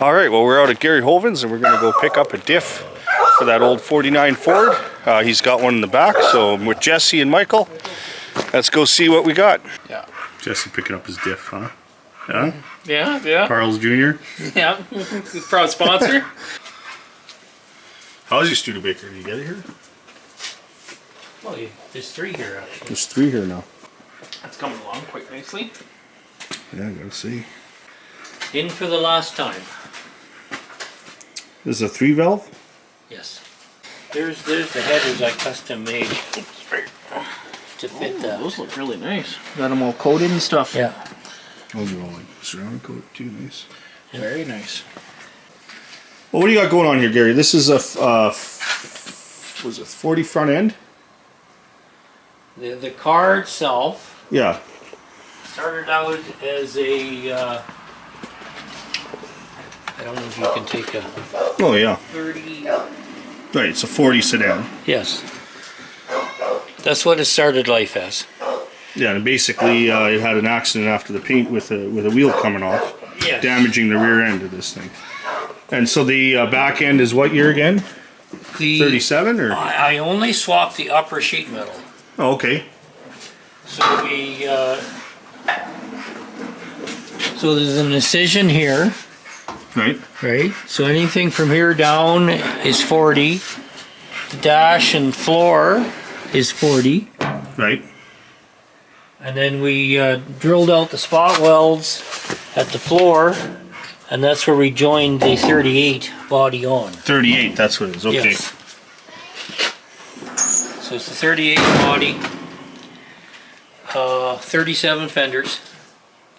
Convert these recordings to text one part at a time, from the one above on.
All right, well, we're out at Gary Hoven's and we're going to go pick up a diff for that old 49 Ford. He's got one in the back, so I'm with Jesse and Michael. Let's go see what we got. Yeah. Jesse picking up his diff, huh? Yeah? Yeah. Carl's Jr.? Yeah. Proud sponsor. How's your Studebaker? Did you get it here? Well, there's 3 here, actually. There's 3 here now. That's coming along quite nicely. Yeah, I gotta see. In for the last time. This is a 3 valve? Yes. There's the headers I custom made to fit that. Those look really nice. Got them all coated and stuff. Yeah. Oh, you're all like ceramic coat too, nice. Very nice. Well, what do you got going on here, Gary? This is a was it 40 front end? The car itself Yeah. started out as a I don't know if you can take a Oh yeah. 30. Right, it's a 40 sedan. Yes. That's what it started life as. Yeah, and basically it had an accident after the paint with a wheel coming off, Yes. damaging the rear end of this thing. And so the back end is what year again? The 37 or? I only swapped the upper sheet metal. Oh, okay. So so there's an incision here, Right. right? So anything from here down is 40. The dash and floor is 40. Right. And then we drilled out the spot welds at the floor, and that's where we joined the 38 body on. 38, that's what it is. Okay. Yes. So it's the 38 body, 37 fenders,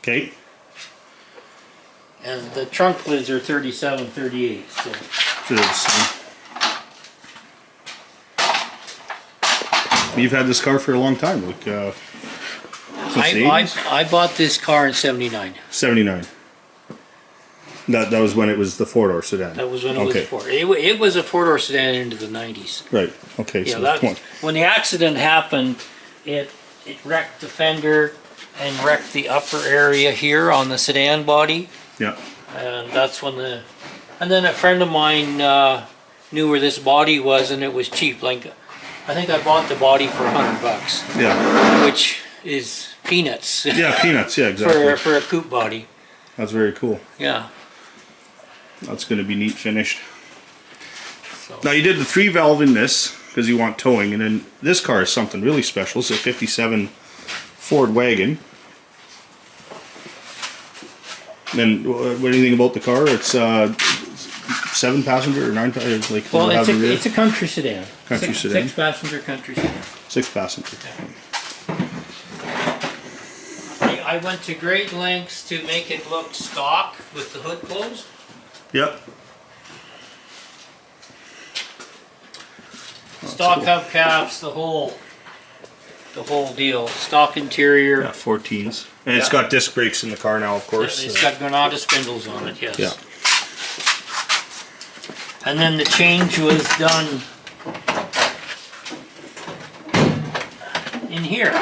Okay. and the trunk lids are 37, 38. So So you've had this car for a long time, like since the 80s? I bought this car in 79. 79. That was when it was the 4-door sedan. That was when it was Okay. a 4. It was a 4-door sedan into the 90s. Right. Okay. Yeah, So that, 20. when the accident happened, it wrecked the fender and wrecked the upper area here on the sedan body. Yeah. And that's when and then a friend of mine knew where this body was, and it was cheap. Like, I think I bought the body for $100, Yeah. which is peanuts. Yeah. Peanuts. Yeah. Exactly. for a coupe body. That's very cool. Yeah. That's going to be neat finished. So. Now you did the 3 valve in this because you want towing, and then this car is something really special. It's a 57 Ford Wagon. And what do you think about the car? It's 7 passenger or 9 passenger? Like, Well, it's a country sedan. Country sedan. 6 passenger country sedan. 6 passenger. I went to great lengths to make it look stock with the hood closed. Yep. Stock cool. hubcaps, the whole deal. Stock interior. Yeah, 14s. And it's Yeah. got disc brakes in the car now, of course. It's got Granada spindles on it, yes. Yeah. And then the change was done in here.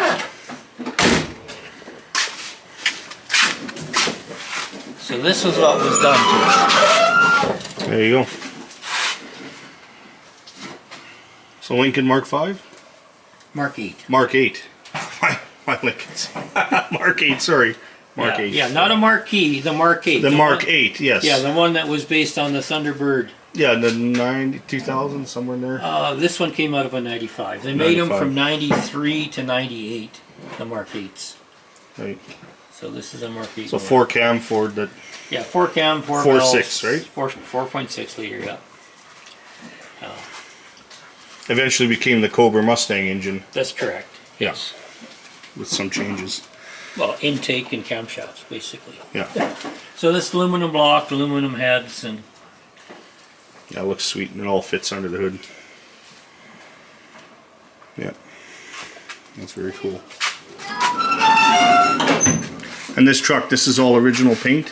So this was what was done to it. There you go. So Lincoln Mark 5? Mark 8. Mark 8. My Lincolns. Mark 8, sorry. Mark 8. Yeah, not a Marquis, the Mark 8. The Mark one, 8, yes. Yeah, the one that was based on the Thunderbird. Yeah, the 2000, somewhere in there. This one came out of a 95. They made them 95. from 93 to 98, the Mark 8s. Right. So this is a Mark 8. So 4 cam Ford that. Yeah, 4 cam, 4 4.6, right? 4.6 liter, yeah. Eventually became the Cobra Mustang engine. That's correct. Yeah. Yes. With some changes. Well, intake and camshafts, basically. Yeah. So this aluminum block, aluminum heads, and That looks sweet, and it all fits under the hood. Yeah. That's very cool. And this truck, this is all original paint?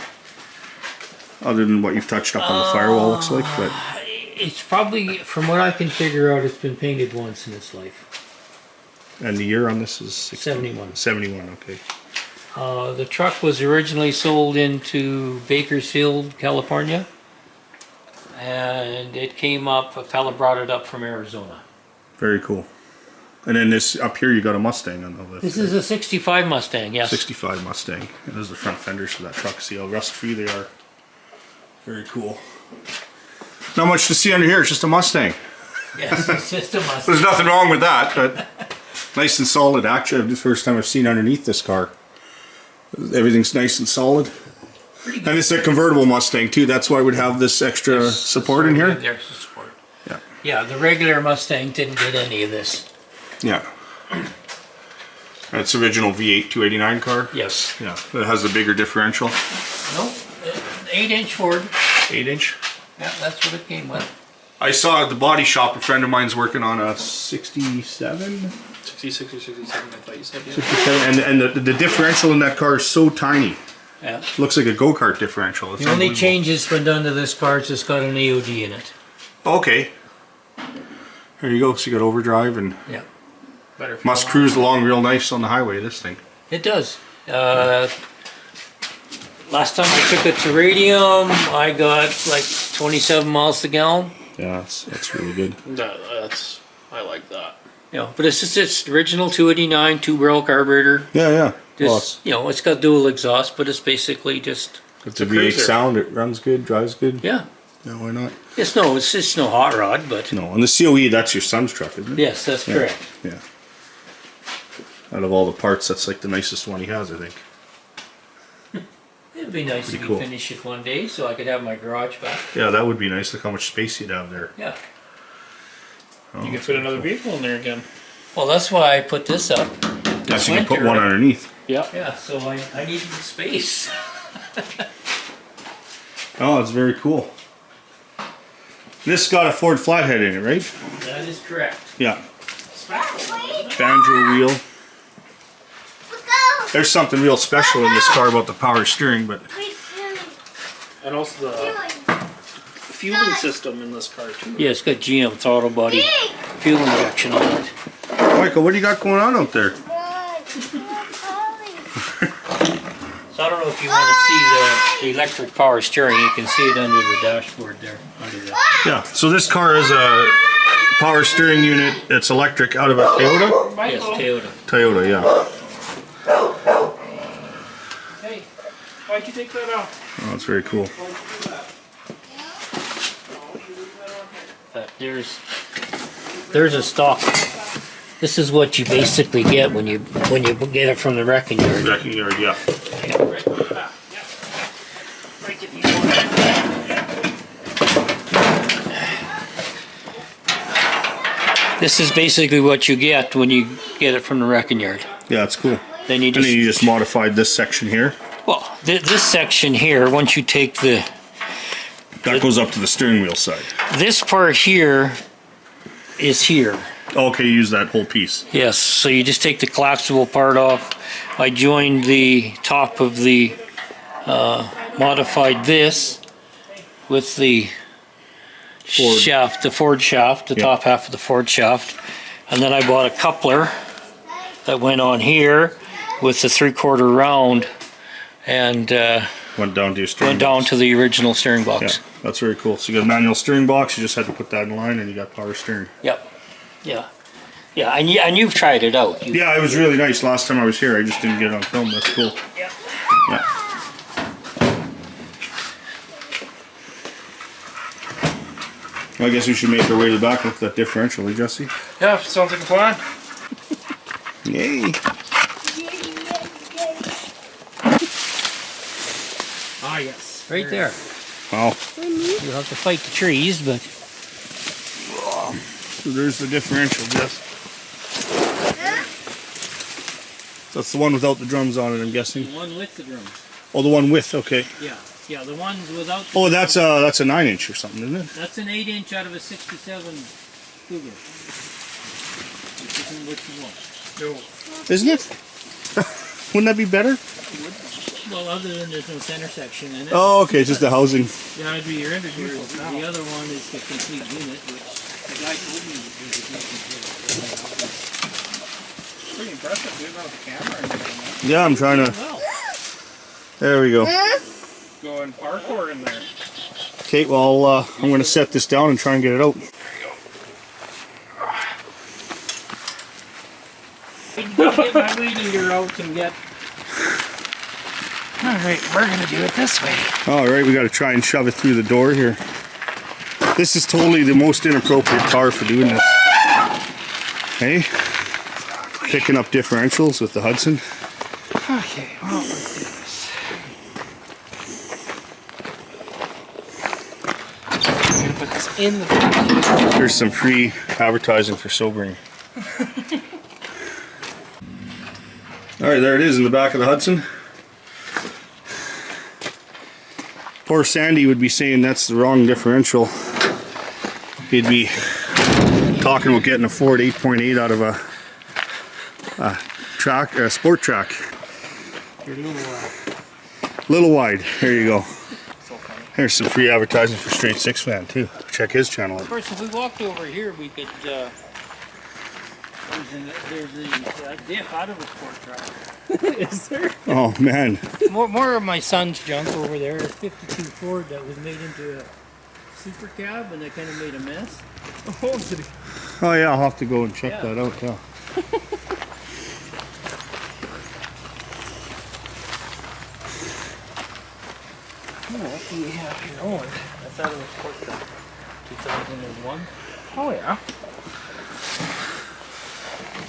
Other than what you've touched up on the firewall, looks like, but it's probably, from what I can figure out, it's been painted once in its life. and the year on this is 71. 71, okay. The truck was originally sold into Bakersfield, California. and it came up, a fella brought it up from Arizona. Very cool. And then this up here, you got a Mustang on the lift. This is a 65 Mustang, yes. 65 Mustang. And those are the front fenders for that truck. See how rust-free they are. Very cool. Not much to see under here. It's just a Mustang. Yes, it's just a Mustang. There's nothing wrong with that, but nice and solid. Actually, the first time I've seen underneath this car. Everything's nice and solid. And it's a convertible Mustang too. That's why we'd have this extra support in here. There's support. Yeah. Yeah, the regular Mustang didn't get any of this. Yeah. That's original V8 289 car. Yes. Yeah. It has a bigger differential. Nope. 8-inch Ford. 8-inch. Yeah, that's what it came with. I saw at the body shop a friend of mine's working on a 67. 66 or 67, I thought you said. Yeah. 67. And the differential in that car is so tiny. Yeah. Looks like a go-kart differential. It's The only unbelievable. change that's been done to this car is it's got an AOD in it. Okay. There you go. So you got overdrive and Yeah. Better for must long. cruise along real nice on the highway, this thing. It does. Last time I took it to Radium, I got like 27 miles to gallon. Yeah, that's really good. I like that. You know, but it's just its original 289 2-barrel carburetor. Yeah, yeah. Well, Just, you know, it's got dual exhaust, but it's basically just, it's a V8 sound. It runs good, drives good. yeah. Yeah, why not? It's no hot rod, but No, and the COE, that's your son's truck, isn't it? yes, that's correct. Yeah. Out of all the parts, that's like the nicest one he has, I think. It'd be nice Pretty if cool. we finish it one day so I could have my garage back. Yeah, that would be nice. Look how much space you'd have there. Yeah. Oh, You can fit another vehicle in there again. Well, that's why I put this up. yeah, so you can put winter, one underneath. Yeah. Yeah, so I needed the space. Oh, it's very cool. This got a Ford flathead in it, right? That is correct. Yeah. Banjo wheel. There's something real special in this car about the power steering, but And also the fueling system in this car too. Yeah, it's got GM throttle body fuel injection on it. Michael, what do you got going on out there? So I don't know if you want to see the electric power steering. You can see it under the dashboard there. Under the, Yeah, so this car is a power steering unit. It's electric out of a Toyota? yes, Toyota. Toyota, yeah. Hey, why'd you take that off? Oh, that's very cool. There's a stock. This is what you basically get when you get it from the wrecking yard. Wrecking yard, yeah. This is basically what you get when you get it from the wrecking yard. Yeah, it's cool. Then you And just, then you just modified this section here. well, this section here, once you take That goes up to the steering wheel side. this part here is here. Okay, you use that whole piece. Yes, so you just take the collapsible part off. I joined the top of the modified this with the Ford. shaft, the Ford shaft, the Yeah. top half of the Ford shaft. And then I bought a coupler that went on here with the 3/4 round and Went down to your steering went down box. to the original steering Yeah, box. that's very cool. So you got a manual steering box, you just had to put that in line and you got power steering. Yep. Yeah. Yeah, and you've tried it out. Yeah, it was really nice last time I was here. I just didn't get it on film. That's cool. Yep. Yeah. Well, I guess we should make our way to the back with that differential, eh, Jesse? Yeah, sounds like a plan. Yay! Ah, yes. Right there. Wow. You'll have to fight the trees, but So there's the differential, Jess. That's the one without the drums on it, I'm guessing. the one with the drums. Oh, the one with, okay. Yeah. Yeah, the ones without the Oh, that's a 9-inch or something, isn't it? That's an 8-inch out of a 67 Cougar. Which isn't what you want. No. Isn't it? Wouldn't that be better? Well, other than there's no center section in it. Oh, okay, just the housing. Yeah, I'd be your interview Whereas now. the other one is the complete unit, which the guy told me that there's a complete Pretty impressive, dude, on the camera and everything. Yeah, I'm trying to. Well, There we go. Going parkour in there. Okay, well, I'm going to set this down and try and get it out. Get my weed eater out and get. Alright, we're gonna do it this way. Alright, we got to try and shove it through the door here. This is totally the most inappropriate car for doing this. Hey? Picking up differentials with the Hudson. Okay, well, let's do this. I'm gonna put this in the bag. There's some free advertising for sobering. Alright, there it is in the back of the Hudson. Poor Sandy would be saying that's the wrong differential. He'd be talking about getting a Ford 8.8 out of a sport track. You're a Little wide. There you go. so funny. There's some free advertising for Straight Six Fan too. Check his channel out. Of course, if we walked over here, we could. There's the Diff out of a sport track. Is there? Oh man. More of my son's junk over there. A 52 Ford that was made into a super cab, and they kind of made a mess. Oh, did he? Oh yeah, I'll have to go and check Yeah. that out. Yeah. What do we have here? Oh, That's out of a sport track. 2001. oh yeah.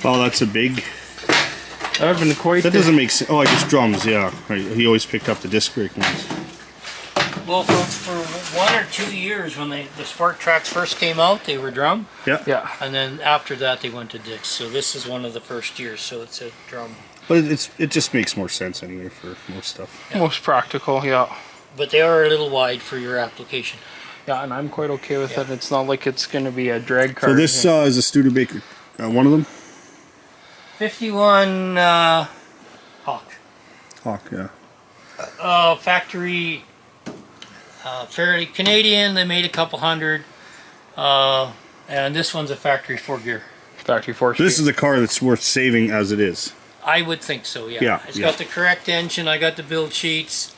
Oh, that's a big. That would have been quite. That doesn't make sense. Oh, I guess drums. Yeah. Right. He always picked up the disc brake ones. Well, for 1 or 2 years when the sport tracks first came out, they were drum, Yeah. Yeah. and then after that they went to discs. So this is one of the first years, so it's a drum. But it just makes more sense anyway for most stuff. Most practical, yeah. But they are a little wide for your application. Yeah, and I'm quite okay with it. It's not like it's going to be a drag car. So this is a Studebaker, one of them. 51 Hawk. Hawk, yeah. Factory, fairly Canadian. They made a couple hundred. And this one's a factory 4-gear. Factory force. So this is the car that's worth saving as it is. I would think so, yeah. Yeah, It's yeah. got the correct engine. I got the build sheets.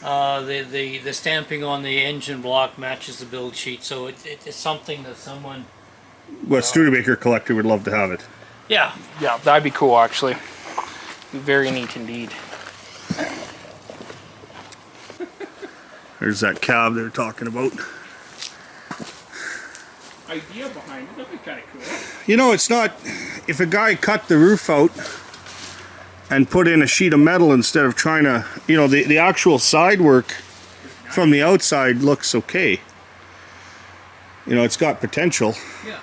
The stamping on the engine block matches the build sheet, so it's something that someone. Well, Studebaker collector would love to have it. Yeah. Yeah, that'd be cool actually. Very neat indeed. There's that cab they're talking about. Idea behind it, that'd be kind of cool. You know, it's not. If a guy cut the roof out and put in a sheet of metal instead of trying to, you know, the actual side work from the outside looks okay. You know, it's got potential. Yeah.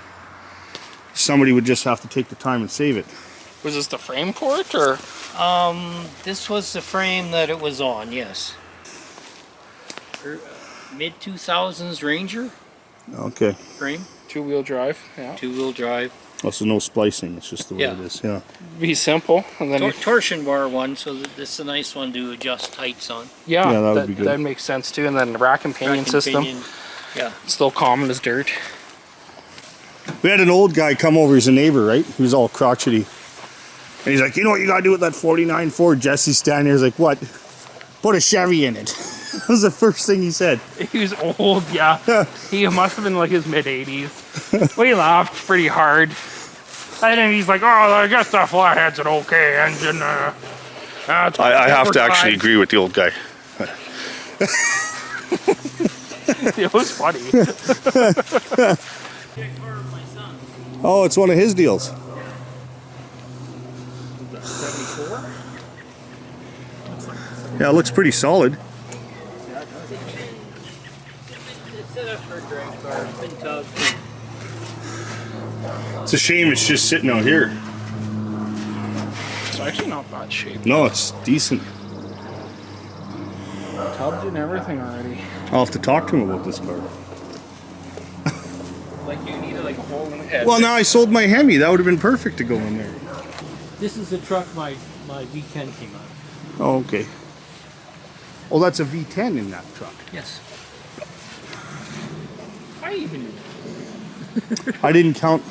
Somebody would just have to take the time and save it. Was this the frame for it or? This was the frame that it was on, yes. Mid 2000s Ranger Okay. frame, Two-wheel drive, yeah. 2-wheel drive. Also, no splicing. It's just the way Yeah. it is. Yeah. Be simple, and then Torsion bar one, so this is a nice one to adjust heights on. yeah, Yeah, that would be good. that makes sense too. And then the rack and pinion Rack and system, pinion. Yeah. still common as dirt. We had an old guy come over. He's a neighbor, right? He was all crotchety. And he's like, you know what you gotta do with that 49 Ford? Jesse's standing there. He's like, what? Put a Chevy in it. That was the first thing he said. He was old, yeah. He must have been like his mid-80s. We laughed pretty hard. And then he's like, oh, I guess the flathead's an okay engine. I have to actually agree with the old guy. It was funny. Oh, it's one of his deals. 74? Yeah, it looks pretty solid. It's set up for a drag car. It's been tugged. It's a shame it's just sitting out here. It's actually not bad shape. No, it's decent. Tubbed and everything already. I'll have to talk to him about this car. Like you needed like a whole new head. Well, now I sold my Hemi. That would have been perfect to go in there. This is the truck my V10 came out of. Oh, okay. Oh, that's a V10 in that truck. Yes. I even I didn't count.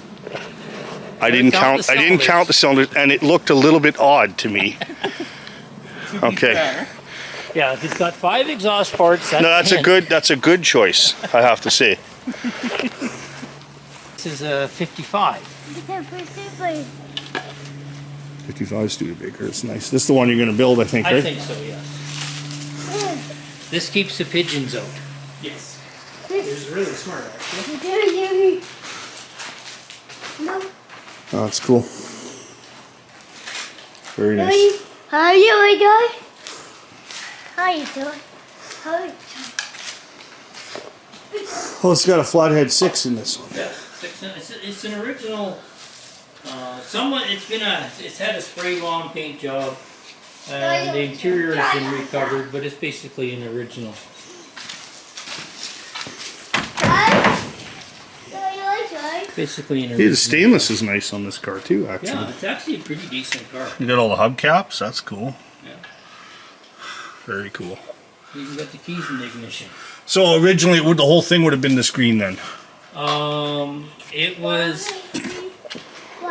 I didn't count. I didn't count the cylinders, and it looked a little bit odd to me. Okay. Yeah, it's got 5 exhaust ports. No, that's a good choice, I have to say. This is a 55. 55 Studebaker, it's nice. This is the one you're going to build, I think, right? I think so, yes. This keeps the pigeons out. Yes. It's really smart, actually. No. Oh, that's cool. Very nice. How are you doing? How are you doing? How are you doing? Oh, it's got a flathead 6 in this one. Yes, it's an original. It's had a spray lawn paint job, and the interior has been recovered, but it's basically an original. Basically an original. Yeah, the stainless is nice on this car too, actually. Yeah, it's actually a pretty decent car. You got all the hubcaps, that's cool. Yeah. Very cool. You even got the keys in the ignition. So originally, the whole thing would have been the screen then? It was.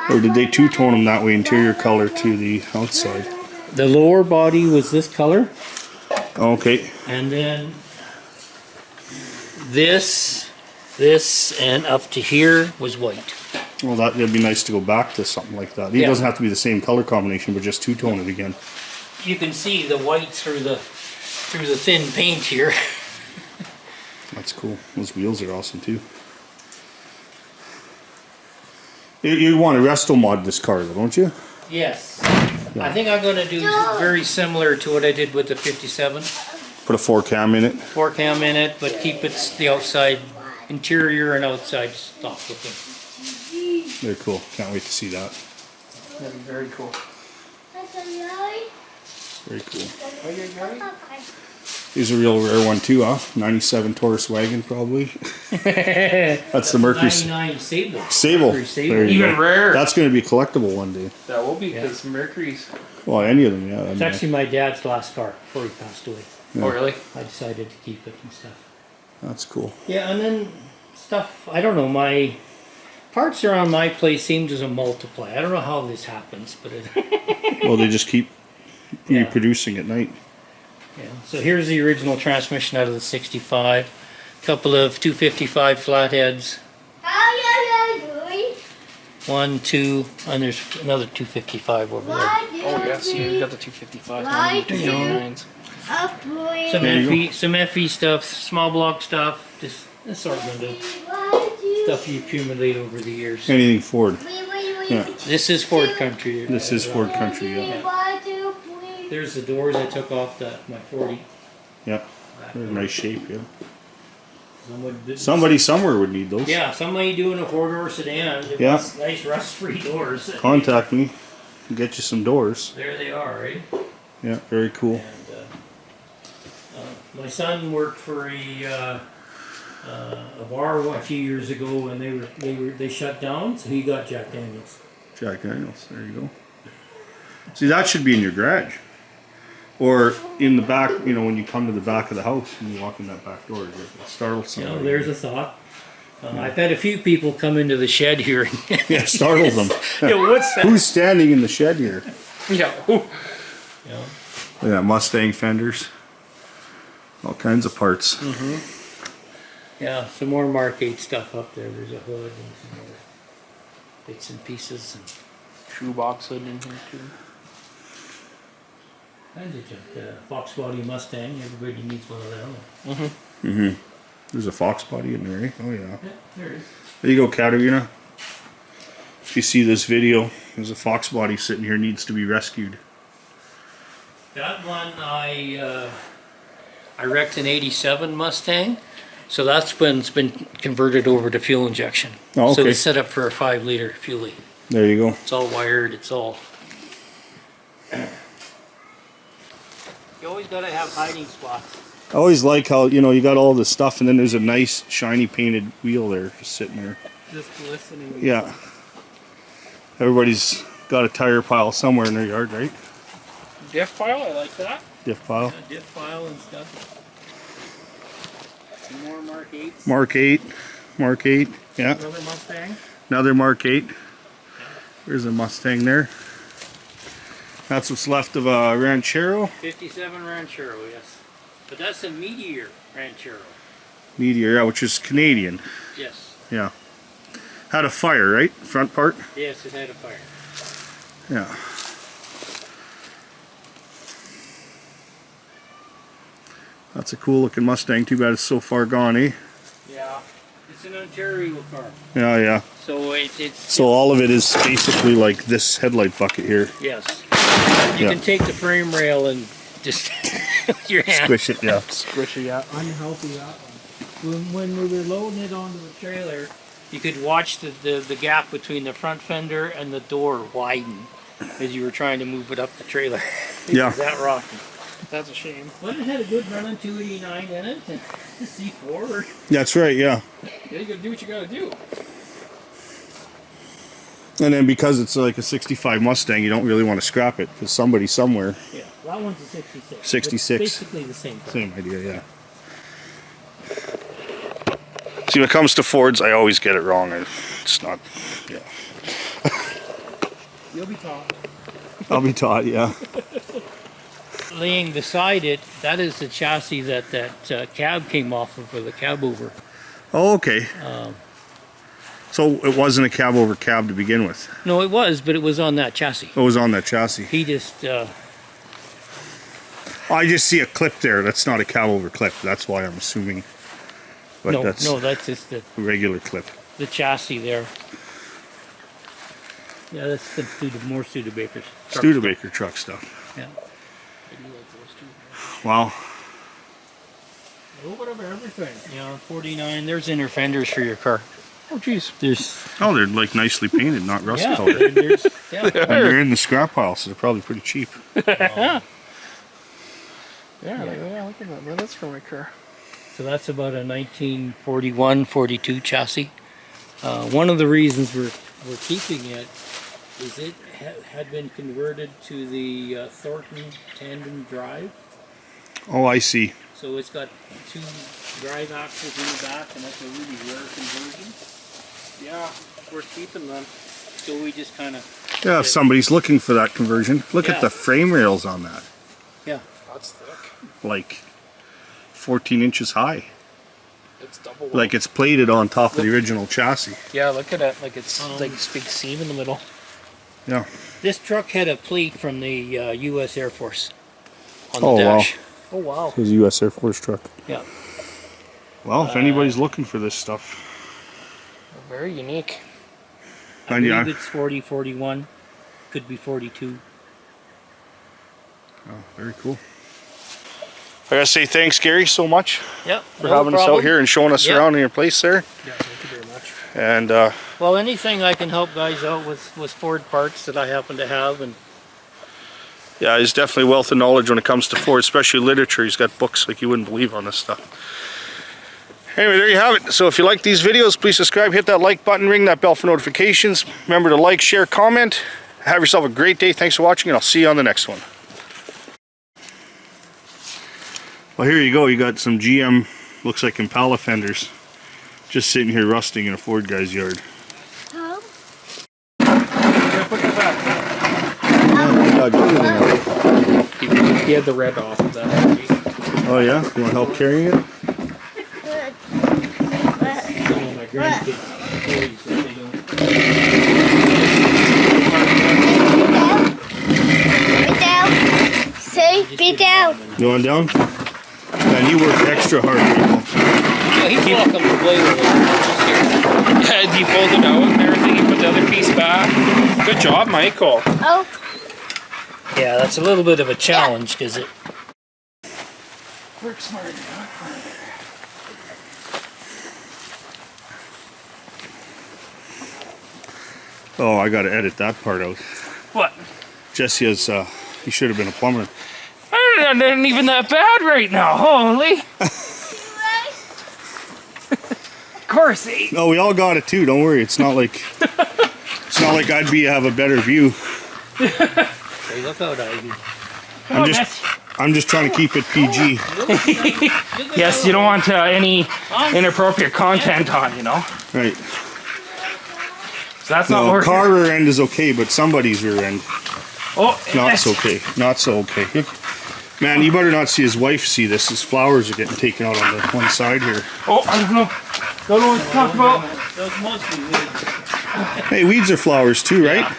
Or did they two-tone them that way, interior color to the outside? The lower body was this color, Okay. and then this, and up to here was white. Well, that'd be nice to go back to something like that. It Yeah. doesn't have to be the same color combination, but just two-tone it again. You can see the white through the thin paint here. That's cool. Those wheels are awesome too. You want to resto mod this car though, don't you? Yes. I think I'm going to do very similar to what I did with the 57. Put a 4-cam in it. 4-cam in it, but keep the outside, interior and outside stock looking. Very cool. Can't wait to see that. That'd be very cool. Very cool. Are you Gary? Here's a real rare one too, huh? 97 Taurus wagon probably. That's the Mercury 99 Sable. Sable. Mercury Sable. There you Even go. rare. That's going to be collectible one day. That will be because Mercury's. Well, any of them, yeah. I It's mean, actually my dad's last car before he passed away. Oh, really? I decided to keep it and stuff. that's cool. Yeah, and then stuff, I don't know, my parts around my place seem to multiply. I don't know how this happens, but it... Well, they just keep Yeah. reproducing at night. Yeah. So here's the original transmission out of the 65. Couple of 255 flatheads. How are you doing? 1, 2, and there's another 255 over there. Oh, yes. You got the 255. Why do you- 259s. Some There you FE stuff, small block stuff, just assortment of stuff you accumulate over the years. Anything Ford. Yeah. This is Ford Country. This is Ford Country, yeah. There's the doors I took off my 40. Yeah. They're in nice shape, yeah. Someone- Somebody somewhere would need those. Yeah, somebody doing a 4-door sedan. They've Yeah. got nice rust-free doors. Contact me. Get you some doors. There they are, right? Yeah, very cool. And my son worked for a bar a few years ago, and they shut down, so he got Jack Daniels. Jack Daniels, there you go. See, that should be in your garage. Or in the back, you know, when you come to the back of the house and you walk in that back door, it startles You know, somebody. there's a thought. I've had a few people come into the shed here. Yeah, startles them. Yeah, what's that? Who's standing in the shed here? Yeah. Yeah. Look at that Mustang fenders. All kinds of parts. Yeah, some more Mark 8 stuff up there. There's a hood and some other bits and pieces and Shoebox hood in here, too. kinds of junk. Fox body Mustang. Everybody needs one of them. There's a Fox body in there, eh? Oh, yeah. Yeah, there it is. There you go, Katerina. If you see this video, there's a Fox body sitting here, needs to be rescued. That one I wrecked an '87 Mustang, so that's been converted over to fuel injection. Oh, So okay. it's set up for a 5-liter fuelie. There you go. It's all wired. It's all. You always gotta have hiding spots. I always like how, you know, you got all this stuff and then there's a nice shiny painted wheel there just sitting there. Just glistening. Yeah. Everybody's got a tire pile somewhere in their yard, right? Diff pile, I like that. Diff pile. Diff file and stuff. Some more Mark 8s. Mark 8. Mark 8. Yeah. Another Mustang. Another Mark 8. There's a Mustang there. That's what's left of a Ranchero. 57 Ranchero, yes. But that's a Meteor Ranchero. Meteor, yeah, which is Canadian. Yes. Yeah. Had a fire, right? Front part? Yes, it had a fire. Yeah. That's a cool looking Mustang. Too bad it's so far gone, eh? Yeah. It's an Ontario car. Yeah, yeah. So it's So all of it is basically like this headlight bucket here. yes. You Yeah. can take the frame rail and just with your hand. Squish it, yeah. Squishy, yeah. Unhealthy that one. When we were loading it onto the trailer, you could watch the gap between the front fender and the door widen as you were trying to move it up the trailer. It Yeah. was that rocky. That's a shame. But it had a good running 289 in it and C4. That's right, yeah. Yeah, you gotta do what you gotta do. And then because it's like a 65 Mustang, you don't really want to scrap it because somebody somewhere. Yeah, that one's a 66. 66. It's basically the same thing. Same idea, yeah. See, when it comes to Fords, I always get it wrong. It's not, yeah. You'll be taught. I'll be taught, yeah. Laying beside it, that is the chassis that cab came off of, or the cab over. Oh, okay. So it wasn't a cab over cab to begin with. No, it was, but it was on that chassis. It was on that chassis. He just, I just see a clip there. That's not a cab over clip. That's why I'm assuming. But that's that's just the a regular clip. chassis there. Yeah, that's the more Studebakers. Studebaker truck stuff. Yeah. Wow. A little bit of everything. Yeah, 49. There's inner fenders for your car. Oh, jeez. There's Oh, they're like nicely painted, not rust yeah, colored. there's yeah. And they're in the scrap pile, so they're probably pretty cheap. Yeah, look at that. Man, that's for my car. So that's about a 1941, 42 chassis. One of the reasons we're keeping it is it had been converted to the Thornton tandem drive. Oh, I see. So it's got 2 drive axles in the back, and that's a really rare conversion. Yeah, worth keeping them. So we just kind of Yeah, if somebody's looking for that conversion, look Yeah. at the frame rails on that. That's thick. Like 14 inches high. It's double. Like it's plated on top of the original chassis. Yeah, look at it. Like it's like this big seam in the middle. Yeah. This truck had a plate from the U.S. Air Force on the Oh, wow. dash. Oh wow. It was a U.S. Air Force truck. Yeah. Well, if anybody's looking for this stuff. Very unique. I And believe yeah. it's 40, 41. Could be 42. Oh, very cool. I gotta say thanks, Gary, so much Yep. for having us out here and showing us Yeah. around in your place there. Yeah, thank you very much. And Well, anything I can help guys out with Ford parts that I happen to have, and yeah, he's definitely a wealth of knowledge when it comes to Ford, especially literature. He's got books like you wouldn't believe on this stuff. Anyway, there you have it. So if you like these videos, please subscribe, hit that like button, ring that bell for notifications. Remember to like, share, comment. Have yourself a great day. Thanks for watching, and I'll see you on the next one. Well, here you go. You got some GM, looks like Impala fenders, just sitting here rusting in a Ford guy's yard. Tom? Put that back. He had the red off of that. Oh yeah? You want help carrying it? Good. some of my grandkids' toys that they don't. Be down. See? Be down. You want down? Man, you work extra hard, people. Yeah, he's welcome to play with it. Yeah, you pulled it out and everything. You put the other piece back. Good job, Michael. Oh. Yeah, that's a little bit of a challenge because it. Work smart. Oh, I gotta edit that part out. What? Jesse has, he should have been a plumber. It ain't even that bad right now. Holy. Of course, eh? No, we all got it too. Don't worry. It's not like I'd have a better view. Hey, look out, Ivy. I'm just trying to keep it PG. Yes, you don't want any inappropriate content on, you know? Right. So that's not No, working. car rear end is okay, but somebody's rear end, Oh, not so okay. Not so okay. Man, you better not see his wife see this. His flowers are getting taken out on the one side here. Oh, I don't know. Don't know what to talk about. Those mostly weeds. Hey, weeds are flowers too, right?